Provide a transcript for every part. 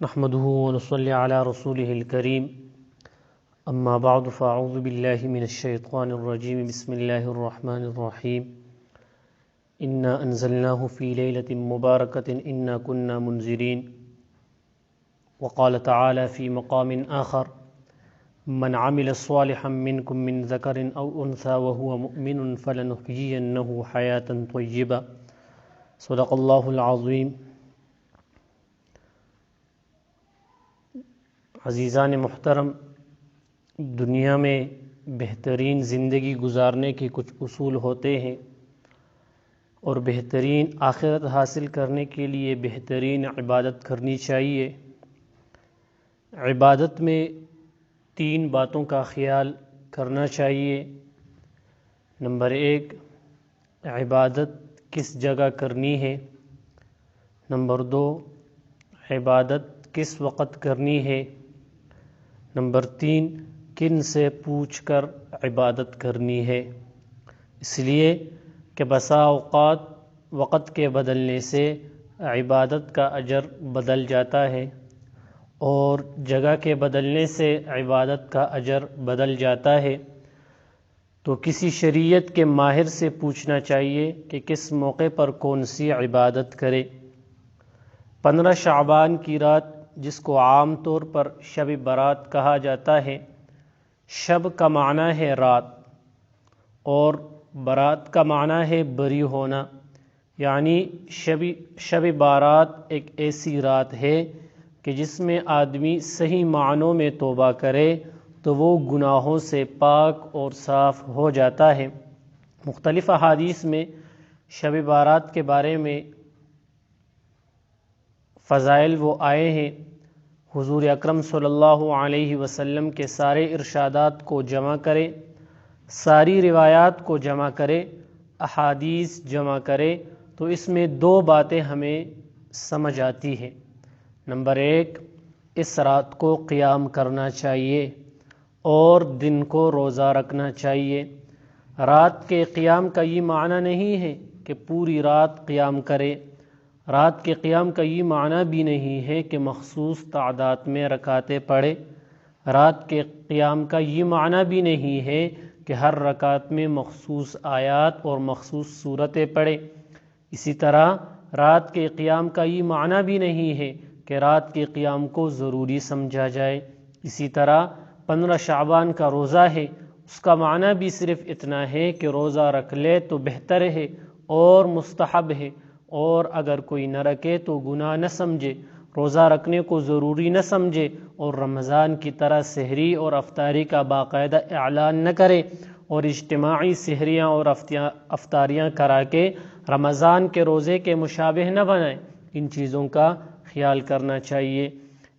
نحمده ونصلي على رسوله الكريم اما بعد فاعوذ بالله من الشيطان الرجيم بسم الله الرحمن الرحيم انا انزلناه في ليلة مباركة انا كنا منذرين وقال تعالى في مقام آخر من عمل صالحا منكم من ذكر او انثى وهو مؤمن فلنحيينه حياة طيبة صدق الله العظيم۔ عزیزان محترم، دنیا میں بہترین زندگی گزارنے کے کچھ اصول ہوتے ہیں اور بہترین آخرت حاصل کرنے کے لیے بہترین عبادت کرنی چاہیے۔ عبادت میں 3 باتوں کا خیال کرنا چاہیے۔ نمبر 1، عبادت کس جگہ کرنی ہے۔ نمبر 2، عبادت کس وقت کرنی ہے۔ نمبر 3، کن سے پوچھ کر عبادت کرنی ہے۔ اس لیے کہ بسا اوقات وقت کے بدلنے سے عبادت کا اجر بدل جاتا ہے اور جگہ کے بدلنے سے عبادت کا اجر بدل جاتا ہے، تو کسی شریعت کے ماہر سے پوچھنا چاہیے کہ کس موقع پر کون سی عبادت کرے۔ 15 شعبان کی رات، جس کو عام طور پر شب برات کہا جاتا ہے، شب کا معنی ہے رات اور برات کا معنی ہے بری ہونا، یعنی شب بارات ایک ایسی رات ہے کہ جس میں آدمی صحیح معنوں میں توبہ کرے تو وہ گناہوں سے پاک اور صاف ہو جاتا ہے۔ مختلف احادیث میں شب بارات کے بارے میں فضائل وہ آئے ہیں۔ حضور اکرم صلی اللہ علیہ وسلم کے سارے ارشادات کو جمع کرے، ساری روایات کو جمع کرے، احادیث جمع کرے تو اس میں 2 باتیں ہمیں سمجھ آتی ہیں۔ نمبر 1، اس رات کو قیام کرنا چاہیے اور دن کو روزہ رکھنا چاہیے۔ رات کے قیام کا یہ معنی نہیں ہے کہ پوری رات قیام کرے، رات کے قیام کا یہ معنی بھی نہیں ہے کہ مخصوص تعداد میں رکعتیں پڑھے، رات کے قیام کا یہ معنی بھی نہیں ہے کہ ہر رکعت میں مخصوص آیات اور مخصوص صورتیں پڑھے۔ اسی طرح رات کے قیام کا یہ معنی بھی نہیں ہے کہ رات کے قیام کو ضروری سمجھا جائے۔ اسی طرح 15 شعبان کا روزہ ہے، اس کا معنی بھی صرف اتنا ہے کہ روزہ رکھ لے تو بہتر ہے اور مستحب ہے، اور اگر کوئی نہ رکھے تو گناہ نہ سمجھے، روزہ رکھنے کو ضروری نہ سمجھے اور رمضان کی طرح سحری اور افطاری کا باقاعدہ اعلان نہ کرے اور اجتماعی سحریاں اور افطاریاں کرا کے رمضان کے روزے کے مشابہ نہ بنائے۔ ان چیزوں کا خیال کرنا چاہیے۔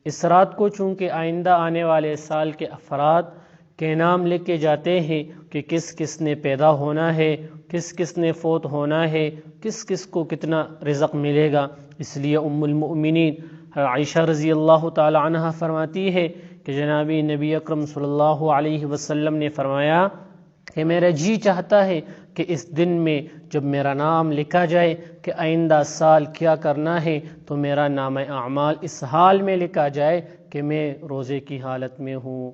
اس رات کو چونکہ آئندہ آنے والے سال کے افراد کے نام لکھے جاتے ہیں کہ کس کس نے پیدا ہونا ہے، کس کس نے فوت ہونا ہے، کس کس کو کتنا رزق ملے گا، اس لیے ام المؤمنین عائشہ رضی اللہ تعالی عنہ فرماتی ہے کہ جناب نبی اکرم صلی اللہ علیہ وسلم نے فرمایا کہ میرا جی چاہتا ہے کہ اس دن میں جب میرا نام لکھا جائے کہ آئندہ سال کیا کرنا ہے تو میرا نام اعمال اس حال میں لکھا جائے کہ میں روزے کی حالت میں ہوں۔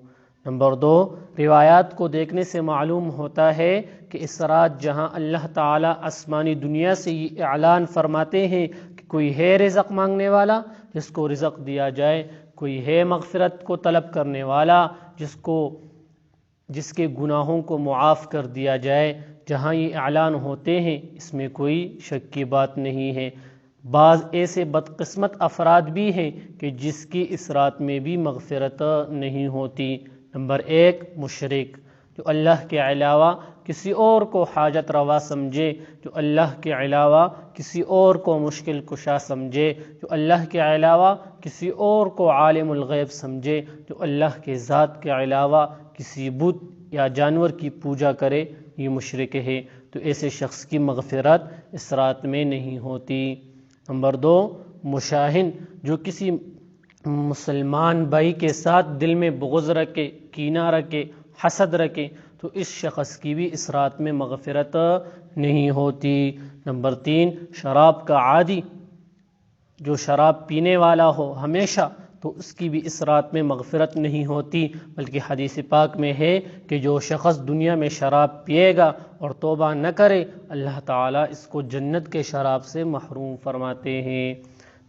نمبر 2، روایات کو دیکھنے سے معلوم ہوتا ہے کہ اس رات جہاں اللہ تعالیٰ آسمانی دنیا سے یہ اعلان فرماتے ہیں کہ کوئی ہے رزق مانگنے والا جس کو رزق دیا جائے، کوئی ہے مغفرت کو طلب کرنے والا جس کے گناہوں کو معاف کر دیا جائے، جہاں یہ اعلان ہوتے ہیں اس میں کوئی شک کی بات نہیں ہے۔ بعض ایسے بدقسمت افراد بھی ہیں کہ جس کی اس رات میں بھی مغفرت نہیں ہوتی۔ نمبر 1، مشرک، جو اللہ کے علاوہ کسی اور کو حاجت روا سمجھے، جو اللہ کے علاوہ کسی اور کو مشکل کشا سمجھے، جو اللہ کے علاوہ کسی اور کو عالم الغیب سمجھے، جو اللہ کے ذات کے علاوہ کسی بت یا جانور کی پوجا کرے، یہ مشرک ہے، تو ایسے شخص کی مغفرت اس رات میں نہیں ہوتی۔ نمبر 2، مشاہن، جو کسی مسلمان بھائی کے ساتھ دل میں بغض رکھے، کینہ رکھے، حسد رکھے، تو اس شخص کی بھی اس رات میں مغفرت نہیں ہوتی۔ نمبر 3، شراب کا عادی، جو شراب پینے والا ہو ہمیشہ، تو اس کی بھی اس رات میں مغفرت نہیں ہوتی، بلکہ حدیث پاک میں ہے کہ جو شخص دنیا میں شراب پیے گا اور توبہ نہ کرے، اللہ تعالیٰ اس کو جنت کے شراب سے محروم فرماتے ہیں۔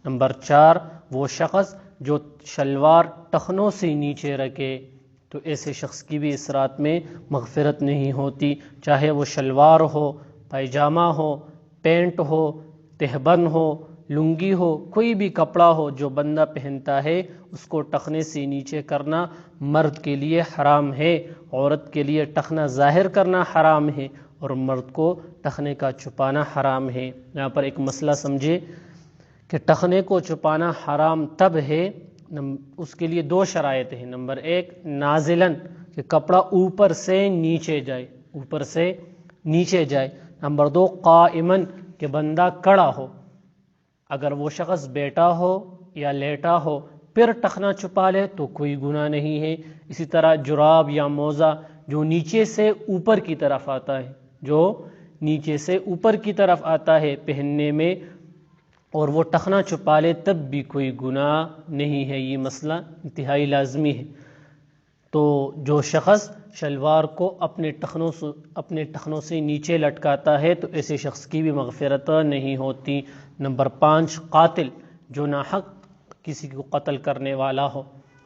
نمبر 4، وہ شخص جو شلوار ٹخنوں سے نیچے رکھے، تو ایسے شخص کی بھی اس رات میں مغفرت نہیں ہوتی، چاہے وہ شلوار ہو، پائجامہ ہو، پینٹ ہو، تہبند ہو، لنگی ہو، کوئی بھی کپڑا ہو جو بندہ پہنتا ہے، اس کو ٹخنے سے نیچے کرنا مرد کے لیے حرام ہے، عورت کے لیے ٹخنا ظاہر کرنا حرام ہے، اور مرد کو ٹخنے کا چھپانا حرام ہے۔ یہاں پر ایک مسئلہ سمجھے کہ ٹخنے کو چھپانا حرام تب ہے، اس کے لیے 2 شرائط ہیں۔ نمبر 1، نازلن، کہ کپڑا اوپر سے نیچے جائے، اوپر سے نیچے جائے۔ نمبر 2، قائمن، کہ بندہ کھڑا ہو۔ اگر وہ شخص بیٹھا ہو یا لیٹا ہو پھر ٹخنا چھپا لے تو کوئی گناہ نہیں ہے۔ اسی طرح جراب یا موزہ جو نیچے سے اوپر کی طرف آتا ہے، جو نیچے سے اوپر کی طرف آتا ہے پہننے میں، اور وہ ٹخنا چھپا لے تب بھی کوئی گناہ نہیں ہے۔ یہ مسئلہ انتہائی لازمی ہے۔ تو جو شخص شلوار کو اپنے ٹخنوں سے نیچے لٹکاتا ہے تو ایسے شخص کی بھی مغفرت نہیں ہوتی۔ نمبر 5، قاتل، جو ناحق کسی کو قتل کرنے والا ہو۔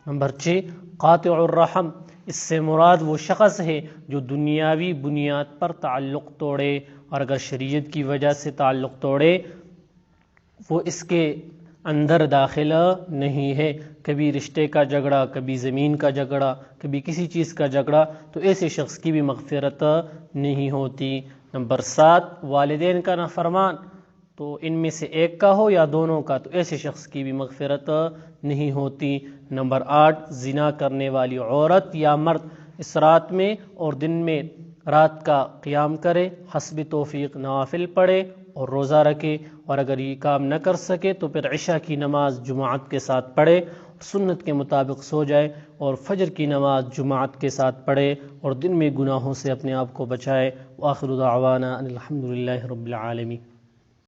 نمبر 6، قاطع الرحم، اس سے مراد وہ شخص ہے جو دنیاوی بنیاد پر تعلق توڑے، اور اگر شریعت کی وجہ سے تعلق توڑے وہ اس کے اندر داخل نہیں ہے۔ کبھی رشتے کا جھگڑا، کبھی زمین کا جھگڑا، کبھی کسی چیز کا جھگڑا، تو ایسے شخص کی بھی مغفرت نہیں ہوتی۔ نمبر 7، والدین کا نافرمان، تو ان میں سے ایک کا ہو یا دونوں کا، تو ایسے شخص کی بھی مغفرت نہیں ہوتی۔ نمبر 8، زنا کرنے والی عورت یا مرد اس رات میں اور دن میں رات کا قیام کرے، حسب توفیق نوافل پڑھے اور روزہ رکھے، اور اگر یہ کام نہ کر سکے تو پھر عشاء کی نماز جماعت کے ساتھ پڑھے، سنت کے مطابق سو جائے، اور فجر کی نماز جماعت کے ساتھ پڑھے، اور دن میں گناہوں سے اپنے آپ کو بچائے۔ وآخر دعوانا ان الحمد للہ رب العالمین۔